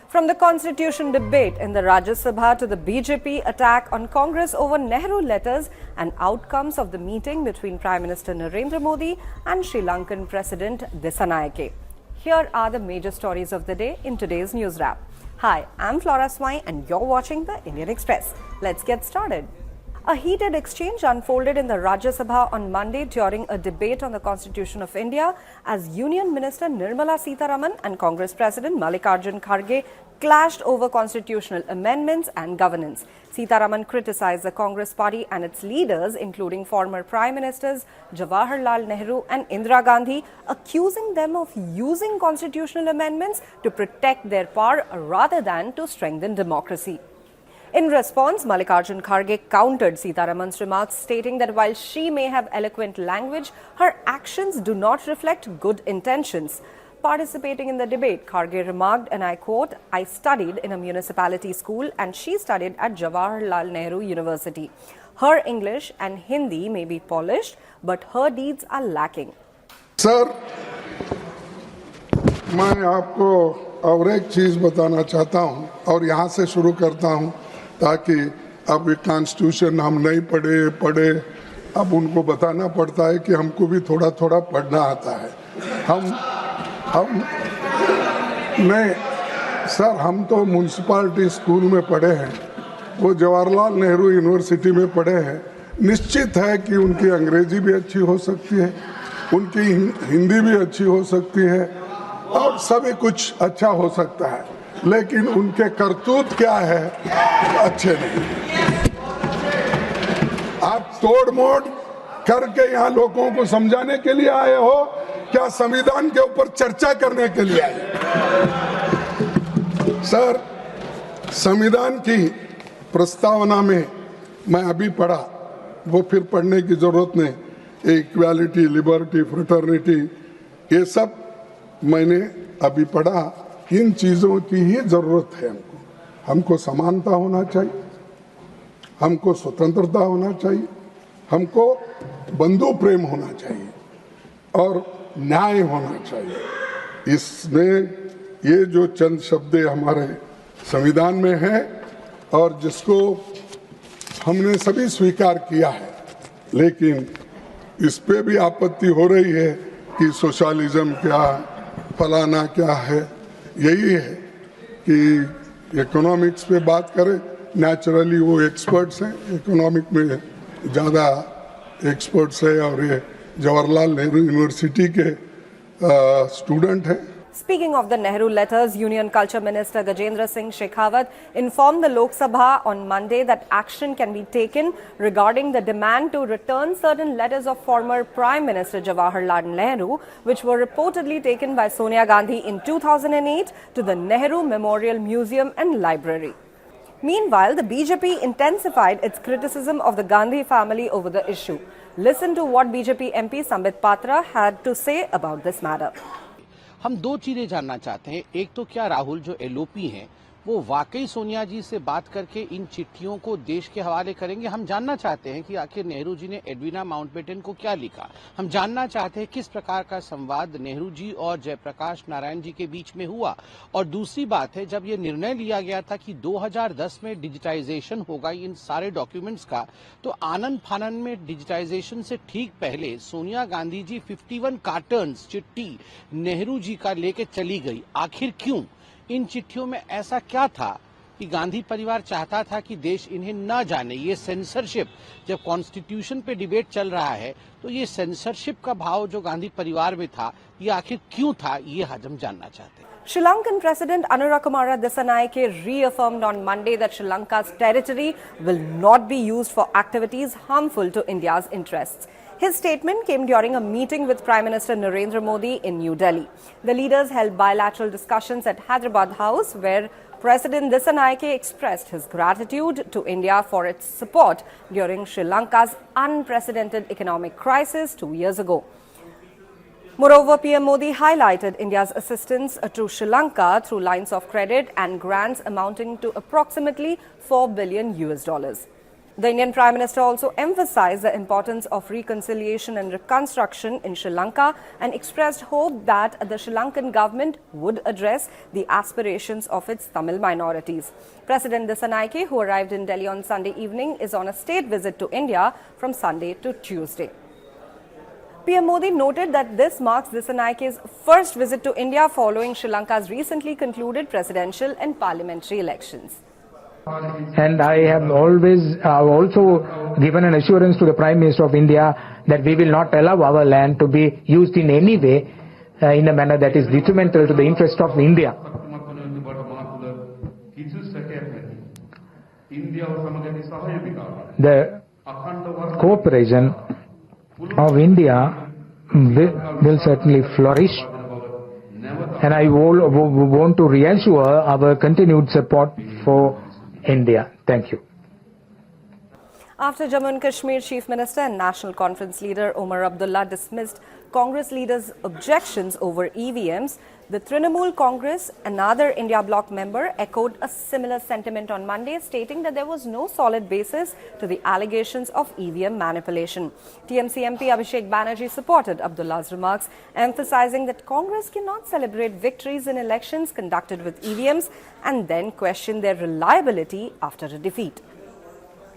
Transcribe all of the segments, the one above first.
From the constitution debate in the Rajya Sabha to the BJP attack on Congress over Nehru letters and outcomes of the meeting between Prime Minister Narendra Modi and Sri Lankan President Dissanayake. Here are the major stories of the day in today's news wrap. Hi, I'm Flora Swai and you're watching the Indian Express. Let's get started. A heated exchange unfolded in the Rajya Sabha on Monday during a debate on the Constitution of India as Union Minister Nirmala Sitharaman and Congress President Mallikarjun Kharge clashed over constitutional amendments and governance. Sitharaman criticized the Congress party and its leaders, including former Prime Ministers Jawaharlal Nehru and Indira Gandhi, accusing them of using constitutional amendments to protect their power rather than to strengthen democracy. In response, Mallikarjun Kharge countered Sitharaman's remarks, stating that while she may have eloquent language, her actions do not reflect good intentions. Participating in the debate, Kharge remarked, and I quote, "I studied in a municipality school and she studied at Jawaharlal Nehru University. Her English and Hindi may be polished, but her deeds are lacking." Sir, मैं आपको और एक चीज़ बताना चाहता हूं और यहां से शुरू करता हूं ताकि अब ये कॉन्स्टिट्यूशन हम नहीं पढ़े अब उनको बताना पड़ता है कि हमको भी थोड़ा थोड़ा पढ़ना आता है। हम नहीं सर, हम तो म्यूनसिपालिटी स्कूल में पढ़े हैं, वो जवाहरलाल नेहरू यूनिवर्सिटी में पढ़े हैं। निश्चित है कि उनकी अंग्रेजी भी अच्छी हो सकती है, उनकी हिंदी भी अच्छी हो सकती है और सभी कुछ अच्छा हो सकता है, लेकिन उनके करतूत क्या है, अच्छे नहीं। आप तोड़ मोड़ करके यहाँ लोगों को समझाने के लिए आए हो, क्या संविधान के ऊपर चर्चा करने के लिए आए? सर, संविधान की प्रस्तावना में मैं अभी पढ़ा, वो फिर पढ़ने की जरूरत नहीं। इक्वालिटी, लिबर्टी, फ्रेटर्निटी, ये सब मैंने अभी पढ़ा। इन चीजों की ही जरूरत है हमको समानता होना चाहिए, हमको स्वतंत्रता होना चाहिए, हमको बंधु प्रेम होना चाहिए और न्याय होना चाहिए। इसमें ये जो चंद शब्द हमारे संविधान में है और जिसको हमने सभी स्वीकार किया है, लेकिन इस पे भी आपत्ति हो रही है कि सोशलिज्म क्या, फलाना क्या है। यही है कि इकोनॉमिक्स पे बात करें, नेचुरली वो एक्सपर्ट्स हैं, इकोनॉमिक में ज़्यादा एक्सपर्ट्स है और ये जवाहरलाल नेहरू यूनिवर्सिटी के स्टूडेंट हैं। Speaking of the Nehru letters, Union Culture Minister Gajendra Singh Shekhawat informed the Lok Sabha on Monday that action can be taken regarding the demand to return certain letters of former Prime Minister Jawaharlal Nehru, which were reportedly taken by Sonia Gandhi in 2008 to the Nehru Memorial Museum and Library. Meanwhile, the BJP intensified its criticism of the Gandhi family over the issue. Listen to what BJP MP Sambit Patra had to say about this matter. हम दो चीजें जानना चाहते हैं। एक तो क्या राहुल जो एलओपी हैं वो वाकई सोनिया जी से बात करके इन चिट्ठियों को देश के हवाले करेंगे। हम जानना चाहते हैं कि आखिर नेहरू जी ने एडविना माउंटबेटन को क्या लिखा। हम जानना चाहते हैं किस प्रकार का संवाद नेहरू जी और जयप्रकाश नारायण जी के बीच में हुआ। और दूसरी बात है, जब ये निर्णय लिया गया था कि 2010 में डिजिटाइजेशन होगा इन सारे डॉक्यूमेंट्स का, तो आनंद फानन में डिजिटाइजेशन से ठीक पहले सोनिया गांधी जी 51 कार्टन्स चिट्ठी नेहरू जी का लेके चली गई। आखिर क्यों? इन चिट्ठियों में ऐसा क्या था कि गांधी परिवार चाहता था कि देश इन्हें न जाने? ये सेंसरशिप, जब कॉन्स्टिट्यूशन पे डिबेट चल रहा है तो ये सेंसरशिप का भाव जो गांधी परिवार में था, ये आखिर क्यों था, ये हम जानना चाहते हैं। Sri Lankan President Anurakkumara Dissanayake reaffirmed on Monday that Sri Lanka's territory will not be used for activities harmful to India's interests. His statement came during a meeting with Prime Minister Narendra Modi in New Delhi. The leaders held bilateral discussions at Hyderabad House, where President Dissanayake expressed his gratitude to India for its support during Sri Lanka's unprecedented economic crisis 2 years ago. Moreover, PM Modi highlighted India's assistance to Sri Lanka through lines of credit and grants amounting to approximately $4 billion. The Indian Prime Minister also emphasized the importance of reconciliation and reconstruction in Sri Lanka and expressed hope that the Sri Lankan government would address the aspirations of its Tamil minorities. President Dissanayake, who arrived in Delhi on Sunday evening, is on a state visit to India from Sunday to Tuesday. PM Modi noted that this marks Disanayake's first visit to India following Sri Lanka's recently concluded presidential and parliamentary elections. And I have always also given an assurance to the Prime Minister of India that we will not allow our land to be used in any way in a manner that is detrimental to the interest of India. The cooperation of India will certainly flourish, and I want to reassure our continued support for India. Thank you. After Jammu and Kashmir Chief Minister and National Conference leader Omar Abdullah dismissed Congress leaders' objections over EVMs, the Trinamool Congress, another India bloc member, echoed a similar sentiment on Monday, stating that there was no solid basis to the allegations of EVM manipulation. TMC MP Abhishek Banerjee supported Abdullah's remarks, emphasizing that Congress cannot celebrate victories in elections conducted with EVMs and then question their reliability after a defeat.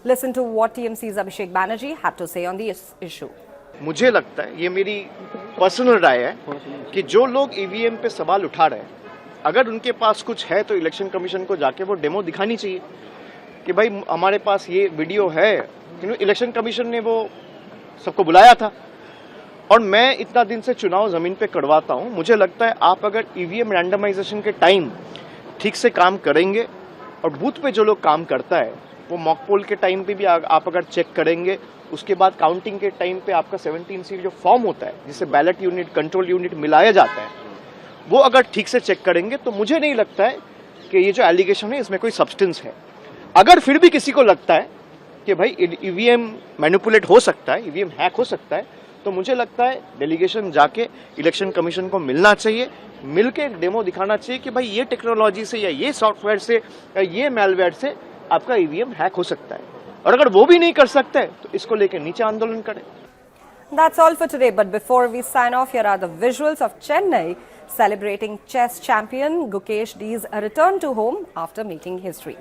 Listen to what TMC's Abhishek Banerjee had to say on the issue. मुझे लगता है, ये मेरी personal राय है, कि जो लोग EVM पे सवाल उठा रहे हैं, अगर उनके पास कुछ है तो इलेक्शन कमीशन को जाके वो डेमो दिखानी चाहिए कि भाई हमारे पास ये वीडियो है। इलेक्शन कमीशन ने वो सबको बुलाया था और मैं इतना दिन से चुनाव जमीन पे करवाता हूँ। मुझे लगता है आप अगर ईवीएम रैंडमाइजेशन के टाइम ठीक से काम करेंगे और बूथ पे जो लोग काम करता है वो मॉक पोल के टाइम पे भी आप अगर चेक करेंगे, उसके बाद काउंटिंग के टाइम पे आपका 17 सीट जो फॉर्म होता है जिसे बैलेट यूनिट, कंट्रोल यूनिट मिलाया जाता है, वो अगर ठीक से चेक करेंगे तो मुझे नहीं लगता है कि ये जो एलिगेशन है इसमें कोई सब्सटेंस है। अगर फिर भी किसी को लगता है कि भाई ईवीएम मैनिपुलेट हो सकता है, ईवीएम हैक हो सकता है, तो मुझे लगता है डेलीगेशन जाके इलेक्शन कमीशन को मिलना चाहिए, मिलके डेमो दिखाना चाहिए कि भाई ये टेक्नोलॉजी से या ये सॉफ्टवेयर से या ये मैलवेयर से आपका ईवीएम हैक हो सकता है, और अगर वो भी नहीं कर सकते तो इसको लेकर नीचे आंदोलन करें। That's all for today, but before we sign off, here are the visuals of Chennai celebrating chess champion Gukesh D's return to home after making history.